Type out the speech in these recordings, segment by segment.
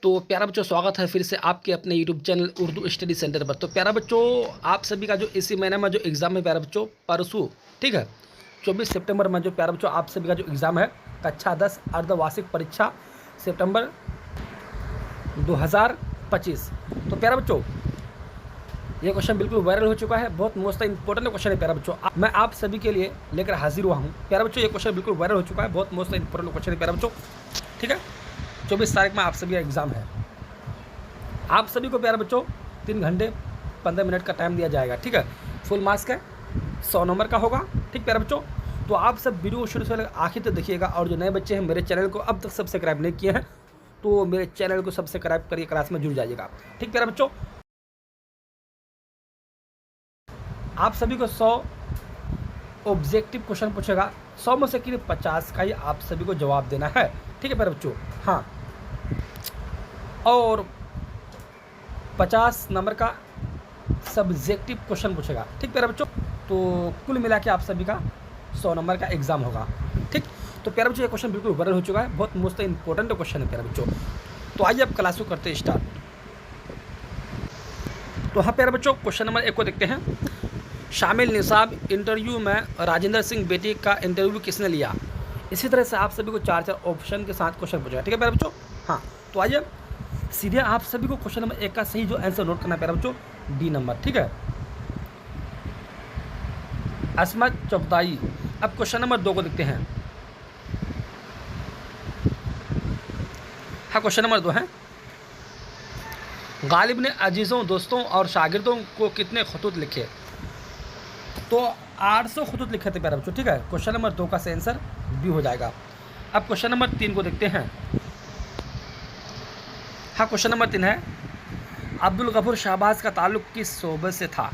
तो प्यारा बच्चों, स्वागत है फिर से आपके अपने YouTube channel Urdu study centre पर। तो प्यारा बच्चों, आप सभी का जो इसी महीने में जो एग्ज़ाम है प्यारा बच्चों, परसों ठीक है 24 सितंबर में जो प्यारा बच्चों आप सभी का जो एग्ज़ाम है कक्षा 10 अर्धवार्षिक परीक्षा सितंबर 2025। तो प्यारा बच्चों, ये क्वेश्चन बिल्कुल वायरल हो चुका है, बहुत मोस्ट इंपॉर्टेंट क्वेश्चन है प्यारा बच्चों। मैं आप सभी के लिए लेकर हाजिर हुआ हूँ प्यारा बच्चों। ये क्वेश्चन बिल्कुल वायरल हो चुका है, बहुत मोस्ट इंपॉर्टेंट क्वेश्चन है प्यारा बच्चों। ठीक है, 24 तारीख में आप सभी का एग्ज़ाम है। आप सभी को प्यारे बच्चों 3 घंटे 15 मिनट का टाइम दिया जाएगा। ठीक है, फुल मार्क्स का 100 नंबर का होगा। ठीक प्यारे बच्चों, तो आप सब वीडियो शुरू से आखिर तक देखिएगा। और जो नए बच्चे हैं मेरे चैनल को अब तक सब्सक्राइब नहीं किए हैं तो मेरे चैनल को सब्सक्राइब करके क्लास में जुड़ जाइएगा। ठीक प्यारे बच्चों, आप सभी को 100 ऑब्जेक्टिव क्वेश्चन पूछेगा, 100 में से केवल 50 का ही आप सभी को जवाब देना है। ठीक है प्यारे बच्चों, हाँ, और 50 नंबर का सब्जेक्टिव क्वेश्चन पूछेगा। ठीक प्यारे बच्चों, तो कुल मिला के आप सभी का 100 नंबर का एग्जाम होगा। ठीक, तो प्यारे बच्चों ये क्वेश्चन बिल्कुल वायरल हो चुका है, बहुत मोस्ट इंपॉर्टेंट क्वेश्चन है प्यारे बच्चों। तो आइए अब क्लास को करते हैं स्टार्ट। तो हाँ प्यारे बच्चों, क्वेश्चन नंबर 1 को देखते हैं। शामिल निसाब इंटरव्यू में राजेंद्र सिंह बेटी का इंटरव्यू किसने लिया। इसी तरह से आप सभी को 4 ऑप्शन के साथ क्वेश्चन पूछेगा। ठीक है प्यारे बच्चों, हाँ, तो आइए सीधे आप सभी को क्वेश्चन नंबर 1 का सही जो आंसर नोट करना है प्यारे बच्चों, डी नंबर। ठीक है, असमत चौबताई। अब क्वेश्चन नंबर 2 को देखते हैं। हाँ, क्वेश्चन नंबर 2 है, गालिब ने अजीज़ों, दोस्तों और शागिर्दों को कितने खतूत लिखे। तो 800 खतूत लिखे थे प्यारे बच्चों। ठीक है, क्वेश्चन नंबर 2 का सही आंसर बी हो जाएगा। अब क्वेश्चन नंबर 3 को देखते हैं। हाँ, क्वेश्चन नंबर 3 है, अब्दुल गफूर शाहबाज का ताल्लुक़ किस शोबे से था।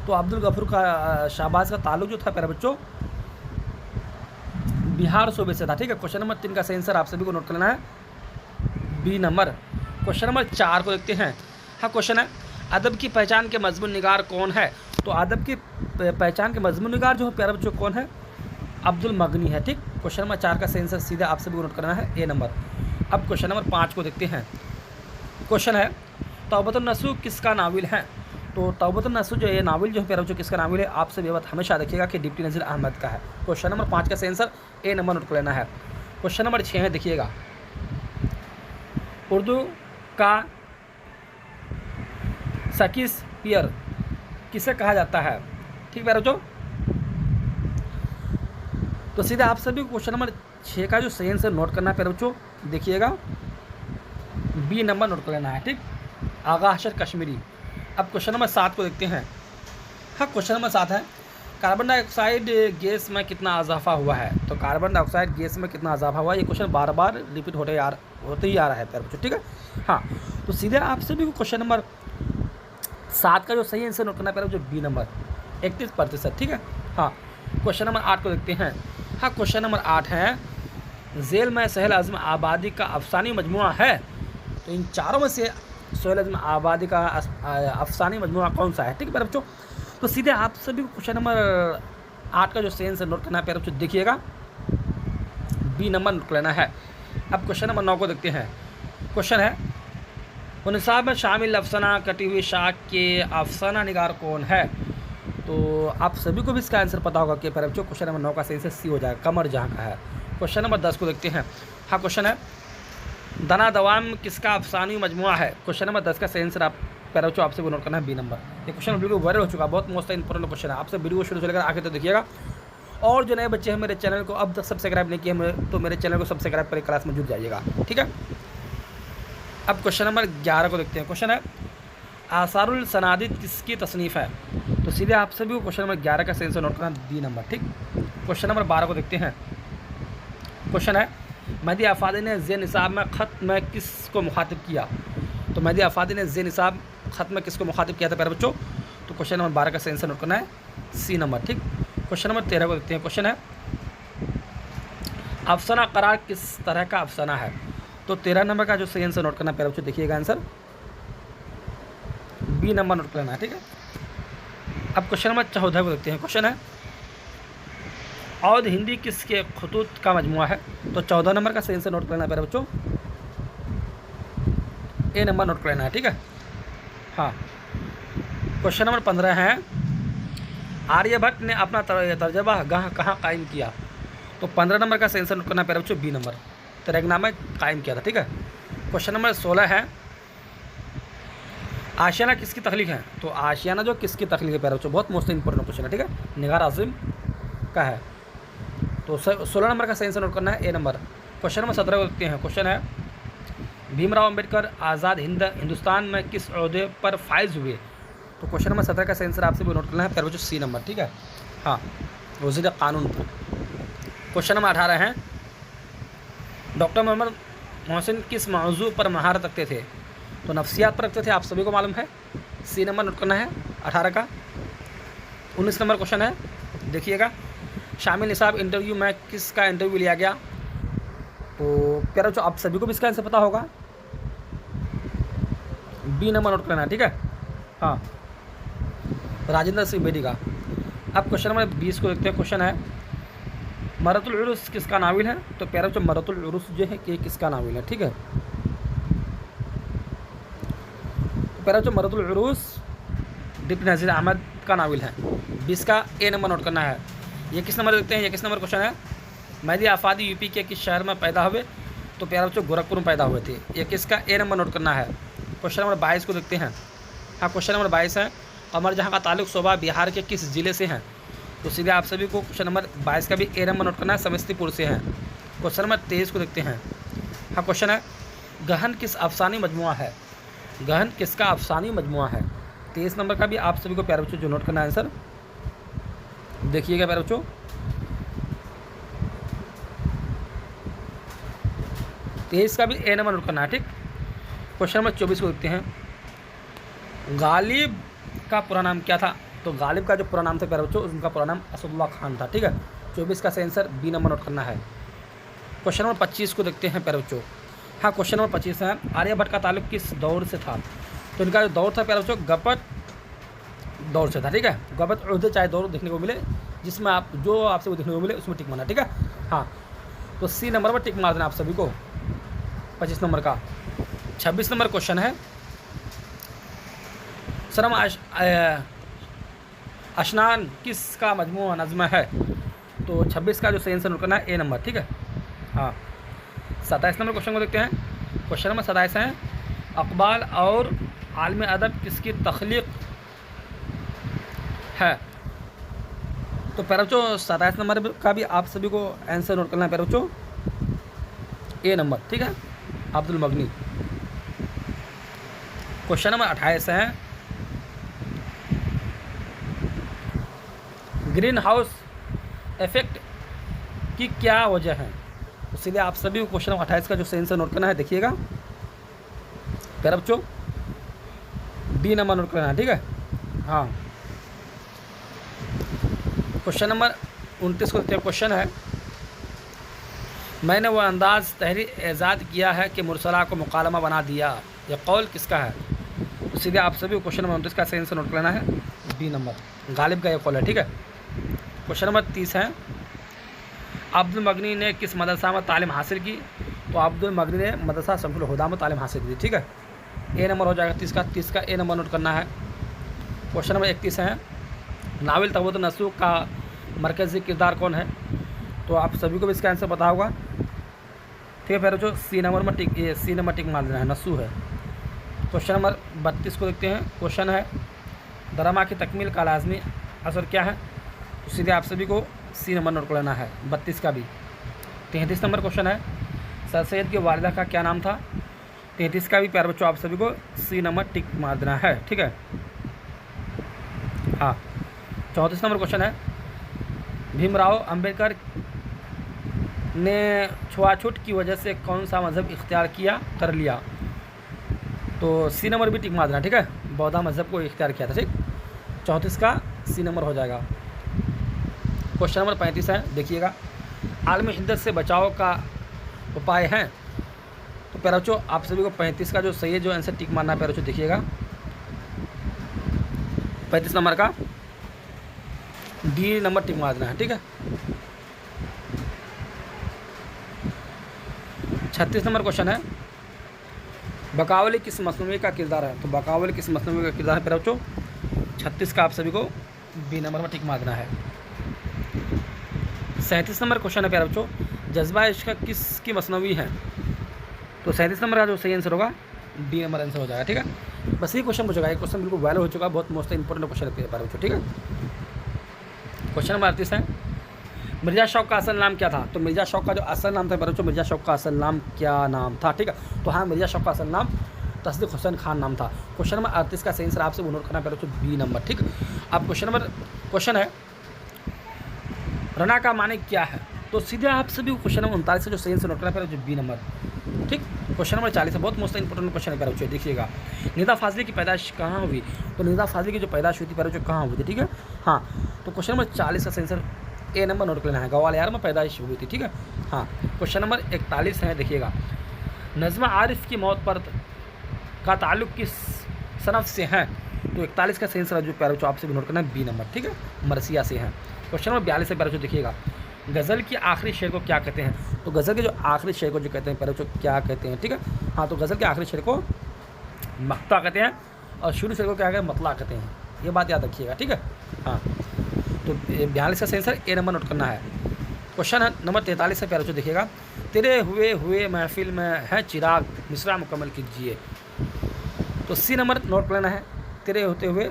तो अब्दुल गफूर का शाहबाज का ताल्लुक़ जो था प्यारे बच्चों बिहार शोबे से था। ठीक है, क्वेश्चन नंबर 3 का सही आंसर आप सभी को नोट करना है, बी नंबर। क्वेश्चन नंबर 4 को देखते हैं। हाँ, क्वेश्चन है, अदब की पहचान के मजमून निगार कौन है। तो अदब की पहचान के मजमून निगार जो है प्यारे बच्चों कौन है, अब्दुल मगनी है। ठीक, क्वेश्चन नंबर 4 का सही आंसर सीधे आप सभी को नोट करना है, ए नंबर। अब क्वेश्चन नंबर 5 को देखते हैं। क्वेश्चन है, तौबतुन नसूह किसका नावल है। तो तौबतुन नसूह जो ये नावल जो है प्यारे बच्चों किसका नावल है, आप सब ये बात हमेशा देखिएगा कि डिप्टी नज़ीर अहमद का है। क्वेश्चन नंबर 5 का सही आंसर ए नंबर नोट कर लेना है। क्वेश्चन नंबर 6 है, देखिएगा, उर्दू का शेक्सपियर किसे कहा जाता है। ठीक प्यारे बच्चों, तो सीधे आप सभी को क्वेश्चन नंबर 6 का जो सही आंसर नोट करना है प्यारे बच्चों, देखिएगा, बी नंबर नोट कर लेना है। ठीक, आगा हशर कश्मीरी। अब क्वेश्चन नंबर 7 को देखते हैं। हाँ, क्वेश्चन नंबर 7 है, कार्बन डाइऑक्साइड गैस में कितना इजाफा हुआ है। तो कार्बन डाइऑक्साइड गैस में कितना इजाफा हुआ है, ये क्वेश्चन बार बार रिपीट होते ही आ रहा है प्यारे बच्चों। ठीक है, हाँ, तो सीधे आप सभी को क्वेश्चन नंबर 7 का जो सही आंसर नोट करना है प्यारे बच्चों, बी नंबर 31%। ठीक है, हाँ, क्वेश्चन नंबर 8 को देखते हैं। हाँ, क्वेश्चन नंबर 8 है, झेल में सहेल आज़म आबादी का अफसानी मजमुआ है। तो इन चारों में से सहेल आज़म आबादी का अफसानी मजमुआ कौन सा है। ठीक है प्यारे बच्चों, तो सीधे आप सभी को क्वेश्चन नंबर 8 का जो सही आंसर नोट करना है प्यारे बच्चों, देखिएगा, बी नंबर नोट लेना है। अब क्वेश्चन नंबर 9 को देखते हैं। क्वेश्चन है, निसाब में शामिल अफसाना कटी हुई शाख के अफसाना निगार कौन है। तो आप सभी को भी इसका आंसर पता होगा कि प्यारे बच्चों क्वेश्चन नंबर 9 का सही आंसर सी हो जाएगा, कमर जहाँ का है। क्वेश्चन नंबर 10 को देखते हैं। हाँ, क्वेश्चन है, दना दवाम किसका अफसानी मजमुआ है। क्वेश्चन नंबर 10 का सही आंसर आप प्यारे बच्चों आपसे नोट करना है, बी नंबर। ये क्वेश्चन वीडियो वायरल हो चुका है, बहुत मोस्ट इंपॉर्टेंट क्वेश्चन है। आपसे वीडियो शुरू से लेकर आखिर तक देखिएगा। और जो नए बच्चे हैं मेरे चैनल को अब तक सब्सक्राइब नहीं किए तो मेरे चैनल को सब्सक्राइब करके क्लास में जुड़ जाइएगा। ठीक है, अब क्वेश्चन नंबर 11 को देखते हैं। क्वेश्चन है, आसारुल सनादिद किसकी तसनीफ़ है। तो सीधे आप सभी को क्वेश्चन नंबर 11 का सही आंसर नोट करना, बी नंबर। ठीक, क्वेश्चन नंबर 12 को देखते हैं। क्वेश्चन है, मेहदी आफादी ने ज़े निसाब में ख़त में किसको मुखातिब किया। तो मेहदी आफादी ने ज़े निसाब ख़त में किसको मुखातिब किया था प्यारे बच्चों। तो क्वेश्चन नंबर 12 का सही आंसर नोट करना है, सी नंबर। ठीक, क्वेश्चन नंबर 13 को देखते हैं। क्वेश्चन है, अफसाना करार किस तरह का अफसाना है। तो 13 नंबर का जो सही आंसर नोट करना है प्यारे बच्चों, देखिएगा आंसर, बी नंबर नोट करना है। ठीक है, अब क्वेश्चन नंबर 14 को देखते हैं। क्वेश्चन है, औद हिंदी किसके खतूत का मजमुआ है। तो 14 नंबर का सही आंसर नोट करना है प्यारे बच्चों, ए नंबर नोट कर लेना है, ठीक है। हाँ, क्वेश्चन नंबर 15 है, आर्यभट्ट ने अपना तर्जबा गाह कहाँ कायम किया। तो 15 नंबर का सेंसर नोट करना है प्यारे बच्चों, बी नंबर, तेलंगाना में कायम किया था, ठीक है। क्वेश्चन नंबर 16 है, आशियाना किसकी तख्लीक है। तो आशियाना जो किसकी तख्लीक है प्यारे बच्चों, बहुत मोस्ट इंपॉर्टेंट क्वेश्चन है, ठीक है। निगार आज़िम का है। तो 16 नंबर का सही आंसर नोट करना है, ए नंबर। क्वेश्चन नंबर 17 को देखते हैं। क्वेश्चन है, भीमराव अंबेडकर आज़ाद हिंदुस्तान में किस ओहदे पर फाइज हुए। तो क्वेश्चन नंबर 17 का सही आंसर आपसे नोट करना है प्यारे बच्चों, सी नंबर, ठीक है। हाँ, वज़ीर कानून पर। क्वेश्चन नंबर 18 है, डॉक्टर मोहम्मद मोहसिन किस मौजू पर महारत रखते थे। तो नफ्सियात पर रखते थे, आप सभी को मालूम है, सी नंबर नोट करना है 18 का। 19 नंबर क्वेश्चन है, देखिएगा, शामिल निसाब इंटरव्यू में किसका इंटरव्यू लिया गया। तो प्यारे बच्चों आप सभी को भी इसका आंसर पता होगा, बी नंबर नोट करना है, ठीक है। हाँ, राजेंद्र सिंह बेदी का। अब क्वेश्चन नंबर 20 को देखते हैं। क्वेश्चन है, मरतुल उरूस किसका नाविल है। तो प्यारे बच्चों मरतुल उरूस जो है कि किसका नाविल है, ठीक है। प्यारे बच्चों मरतुल उरूस डिप्टी नज़ीर अहमद का नाविल है। 20 का ए नंबर नोट करना है। ये किस नंबर देखते हैं, ये किस नंबर क्वेश्चन है, मेहदी आफादी यूपी के किस शहर में पैदा हुए। तो प्यारे बच्चों गोरखपुर में पैदा हुए थे। ये किसका ए नंबर नोट करना है। क्वेश्चन नंबर 22 को देखते हैं। हाँ, क्वेश्चन नंबर 22 है, कमर जहाँ का ताल्लुक सूबा बिहार के किस ज़िले से है। तो सीधे आप सभी को क्वेश्चन नंबर 22 का भी ए नंबर नोट करना है, समस्तीपुर से है। क्वेश्चन नंबर 23 को देखते हैं। हाँ, क्वेश्चन है, गहन किस अफसानी मजमुआ है। गहन किसका अफसानी मजमुआ है। 23 नंबर का भी आप सभी को प्यारे बच्चों जो नोट करना है आंसर, देखिएगा प्यारे बच्चों, तेईस का भी ए नंबर नोट करना है, ठीक। क्वेश्चन नंबर 24 को देखते हैं। गालिब का पूरा नाम क्या था। तो गालिब का जो पूरा नाम था प्यारे बच्चों, उनका पूरा नाम असदुल्ला खान था, ठीक है। 24 का सही आंसर बी नंबर नोट करना है। क्वेश्चन नंबर 25 को देखते हैं प्यारे बच्चों। हाँ, क्वेश्चन नंबर 25 है, आर्यभट्ट का ताल्लुक किस दौर से था। तो इनका जो दौर था प्यारे बच्चों, गपत दौर से था, ठीक है। गपत उर्दू चाहे दौर देखने को मिले, जिसमें आप जो आपसे वो देखने को मिले उसमें टिक मारना, ठीक है। हाँ, तो सी नंबर पर टिक मार देना आप सभी को 25 नंबर का। 26 नंबर क्वेश्चन है, सरम अशनान किसका मजमूआ नज़्म है। तो 26 का जो सही आंसर नोट करना है, ए नंबर, ठीक है। हाँ, 27 नंबर क्वेश्चन को देखते हैं। क्वेश्चन नंबर 27 है, अक़बाल और आलम अदब किसकी तख्लीक है। तो प्यारे बच्चों 27 नंबर का भी आप सभी को आंसर नोट करना है प्यारे बच्चों, ए नंबर, ठीक है, अब्दुल मगनी। क्वेश्चन नंबर 28 है, ग्रीन हाउस इफेक्ट की क्या वजह है। तो सीधे आप सभी को क्वेश्चन नंबर 28 का जो सही आंसर नोट करना है, देखिएगा प्यारे बच्चों, डी नंबर नोट करना है, ठीक है। हाँ, क्वेश्चन नंबर 29 को देखते हैं। क्वेश्चन है, मैंने वह अंदाज़ तहरीर ईजाद किया है कि मुरसला को मुकालमा बना दिया, यह कौल किसका है। तो सीधे आप सभी को क्वेश्चन नंबर 29 का सही आंसर नोट करना है, बी नंबर, गालिब का यह कौल है, ठीक है। क्वेश्चन नंबर 30 है, अब्दुल मगनी ने किस मदरसा में तालीम हासिल की। तो अब्दुल मगनी ने मदरसा शमसुल हुदा में तालीम हासिल की, ठीक है। ए नंबर हो जाएगा 30 का ए नंबर नोट करना है। क्वेश्चन नंबर 31 है, नाविल तबूत नसूख का मरकज़ी किरदार कौन है। तो आप सभी को भी इसका आंसर पता होगा, ठीक है। फिर जो सी नंबर में टिक, ये सी नंबर टिक मार देना है, नसू है। क्वेश्चन नंबर 32 को देखते हैं। क्वेश्चन है, दरमा की तकमील का लाजमी असर क्या है। तो सीधे आप सभी को सी नंबर नोट कर लेना है, 32 का भी। 33 नंबर क्वेश्चन है, सर सैयद की वालिदा का क्या नाम था। 33 का भी प्यारे बच्चों आप सभी को सी नंबर टिक मार देना है, ठीक है। हाँ, 34 नंबर क्वेश्चन है, भीमराव अंबेडकर ने छुआछूत की वजह से कौन सा मज़हब इख्तियार कर लिया। तो सी नंबर भी टिक मार देना, ठीक है, बौद्ध मज़हब को इख्तियार किया था, ठीक। 34 का सी नंबर हो जाएगा। क्वेश्चन नंबर 35 है, देखिएगा, आलमी शिद्दत से बचाव का उपाय हैं। तो प्यारे बच्चों आप सभी को 35 का जो सही है जो आंसर टिक मारना है प्यारे बच्चों, देखिएगा 35 नंबर का डी नंबर टिक मार देना है, ठीक है। 36 नंबर क्वेश्चन है, बकावली किस मसनवी का किरदार है? तो बकावली किस मसनवी का किरदार है प्यारे बच्चों? 36 का आप सभी को बी नंबर में टिक मारना है। 37 नंबर क्वेश्चन है प्यारे बच्चों, जज्बा इश्क किसकी मसनवी है? तो 37 नंबर का जो सही आंसर होगा डी नंबर आंसर हो जाएगा। ठीक है, बस ये क्वेश्चन पूछेगा, ये क्वेश्चन बिल्कुल वैलिड हो चुका है, बहुत मोस्ट इंपॉर्टेंट क्वेश्चन है प्यारे बच्चों। ठीक है, क्वेश्चन नंबर 38 है, मिर्ज़ा शौक का असल नाम क्या था? तो मिर्ज़ा शौक का जो असल नाम था प्यारे बच्चों, मिर्ज़ा शौक का असल नाम क्या नाम था? ठीक है, तो हाँ, मिर्ज़ा शौक का असल नाम तस्दीक हुसैन खान नाम था। क्वेश्चन नंबर 38 का सही आंसर आपसे नोट करना प्यारे बच्चों बी नंबर। ठीक, अब क्वेश्चन है रना का माने क्या है? तो सीधे आप सभी क्वेश्चन नंबर 39 से जो सही आंसर नोट करना प्यारे बच्चों बी नंबर। ठीक, क्वेश्चन नंबर 40 है, बहुत मोस्ट इंपॉर्टेंट क्वेश्चन है प्यारे बच्चों, देखिएगा। निदा फाजली की पैदाइश कहाँ हुई? तो निदा फाजली की जो पैदाइश हुई थी प्यारे बच्चों कहाँ हुई थी? ठीक है, हाँ, तो क्वेश्चन नंबर 40 का सही आंसर ए नंबर नोट कर लेना है, ग्वालियर में पैदाइश हुई थी। ठीक है, हाँ, क्वेश्चन नंबर 41 है, देखिएगा। नज़्मा आरिफ की मौत पर का ताल्लुक़ किस सनफ़ से है? तो 41 का सही आंसर जो प्यारे बच्चों आपसे भी नोट करना है बी नंबर। ठीक है, मरसिया से है। क्वेश्चन नंबर 42 है प्यारे बच्चों, देखिएगा। गज़ल की आखिरी शेर को क्या कहते हैं? तो गज़ल के जो आखिरी शेर को जो कहते हैं प्यारे बच्चों क्या कहते हैं? ठीक है, हाँ, तो गज़ल के आखिरी शेर को मक्ता कहते हैं और शुरू शेर को क्या कहते हैं? मतला कहते हैं, ये बात याद रखिएगा। ठीक है, हाँ, तो 42 का सही आंसर ए नंबर नोट करना है। क्वेश्चन नंबर 43 है प्यारे बच्चों, देखिएगा। तेरे हुए हुए महफिल में है चिराग, मिसरा मुकम्मल कीजिए। तो सी नंबर नोट कर लेना है, तेरे होते हुए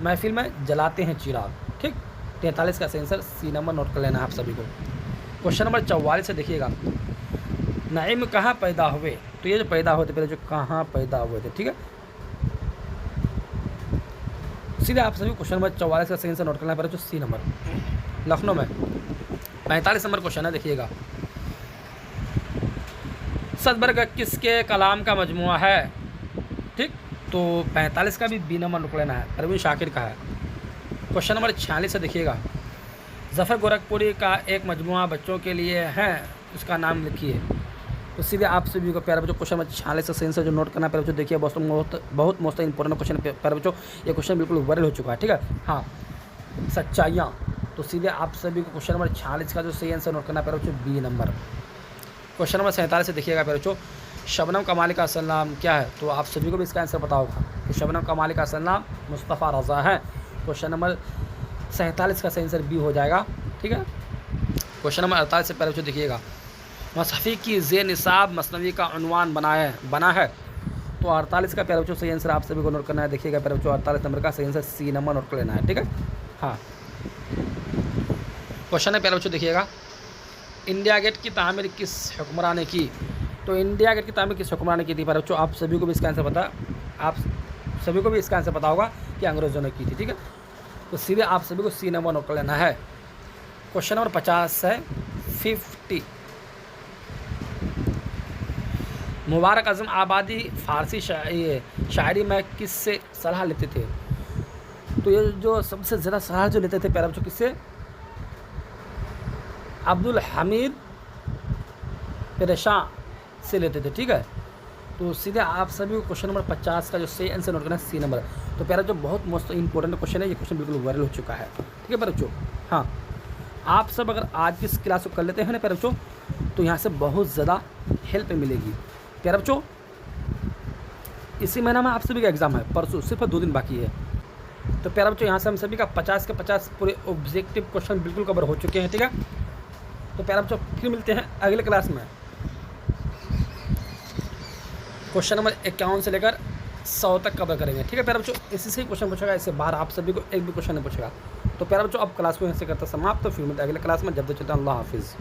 महफिल में जलाते हैं चिराग। ठीक, 43 का सही आंसर सी नंबर नोट कर लेना है आप सभी को। क्वेश्चन नंबर 44 से देखिएगा। नईम कहाँ पैदा हुए? तो ये जो पैदा हुए थे पहले, जो कहाँ पैदा हुए थे? ठीक है, सीधे आप सभी क्वेश्चन नंबर 44 का सही आंसर नोट करना है जो सी नंबर, लखनऊ में। 45 नंबर क्वेश्चन है, देखिएगा। सदबर्ग किसके कलाम का मजमुआ है? ठीक, तो 45 का भी बी नंबर नोट लेना है, परवीन शाकिर का है। क्वेश्चन नंबर 46 से देखिएगा। ज़फ़र गोरखपुरी का एक मजमुआ बच्चों के लिए है, उसका नाम लिखिए। तो सीधे आप सभी को प्यारे बच्चों क्वेश्चन नंबर 46 से सही आंसर जो नोट करना है प्यारे बच्चों, देखिए बहुत मोस्ट इंपॉर्टेंट क्वेश्चन प्यारे बच्चों, ये क्वेश्चन बिल्कुल वायरल हो चुका है। ठीक है, हाँ, सच्चाइयाँ। तो सीधे आप सभी को क्वेश्चन नंबर 46 का जो सही आंसर नोट करना है प्यारे बच्चों बी नंबर। क्वेश्चन नंबर 47 से देखिएगा प्यारे बच्चों। शबनम कमाली का असल नाम क्या है? तो आप सभी को भी इसका आंसर पता होगा कि शबनम कमाली का असल नाम मुस्तफ़ा रज़ा है। क्वेश्चन नंबर 47 का सही आंसर बी हो जाएगा। ठीक है, क्वेश्चन नंबर 48 से प्यारे बच्चों देखिएगा। मसहफ़ी की ज़े निसाब मसनवी का उन्वान बना है। तो 48 का प्यारे बच्चों सही आंसर आप सभी को नोट करना है, देखिएगा प्यारे बच्चों 48 नंबर का सही आंसर सी नंबर नोट कर लेना है। ठीक है, हाँ, क्वेश्चन है प्यारे बच्चों देखिएगा। इंडिया गेट की तामीर किस हुक्मरान ने की? तो इंडिया गेट की तामीर किस हुक्मरान ने की थी प्यारे बच्चों? आप सभी को भी इसका आंसर पता होगा कि अंग्रेज़ों ने की थी। ठीक है, तो सीधे आप सभी को सी नंबर नोट कर लेना है। क्वेश्चन नंबर 50 है 50। मुबारक आज़म आबादी फ़ारसी शायरी में किससे सलाह लेते थे? तो ये जो सबसे ज़्यादा सलाह जो लेते थे प्यारे बच्चों किससे? अब्दुल हमीद पेरेशान से लेते थे। ठीक है, तो सीधे आप सभी को क्वेश्चन नंबर 50 का जो सही आंसर नोट करना है सी नंबर। तो प्यारे जो बहुत मोस्ट इंपॉर्टेंट क्वेश्चन है, ये क्वेश्चन बिल्कुल वायरल हो चुका है। ठीक है प्यारे बच्चों, हाँ, आप सब अगर आज की इस क्लास को कर लेते हैं ना प्यारे बच्चों, तो यहाँ से बहुत ज़्यादा हेल्प मिलेगी प्यारे बच्चों। इसी महीना में आप सभी का एग्ज़ाम है, परसों सिर्फ 2 दिन बाकी है। तो प्यारे बच्चों यहाँ से हम सभी का 50 के 50 पूरे ऑब्जेक्टिव क्वेश्चन बिल्कुल कवर हो चुके हैं। ठीक है, तो प्यारे बच्चों फिर मिलते हैं अगले क्लास में। क्वेश्चन नंबर 51 से लेकर 100 तक कवर करेंगे। ठीक है प्यारे बच्चों, इसी से ही क्वेश्चन पूछेगा, इससे बाहर आप सभी को एक भी क्वेश्चन नहीं पूछेगा। तो प्यारे बच्चों अब क्लास को यहाँ से करता समाप्त, तो फिर मिलते हैं अगले क्लास में। जब तक चलते हैं, अल्लाह हाफिज़।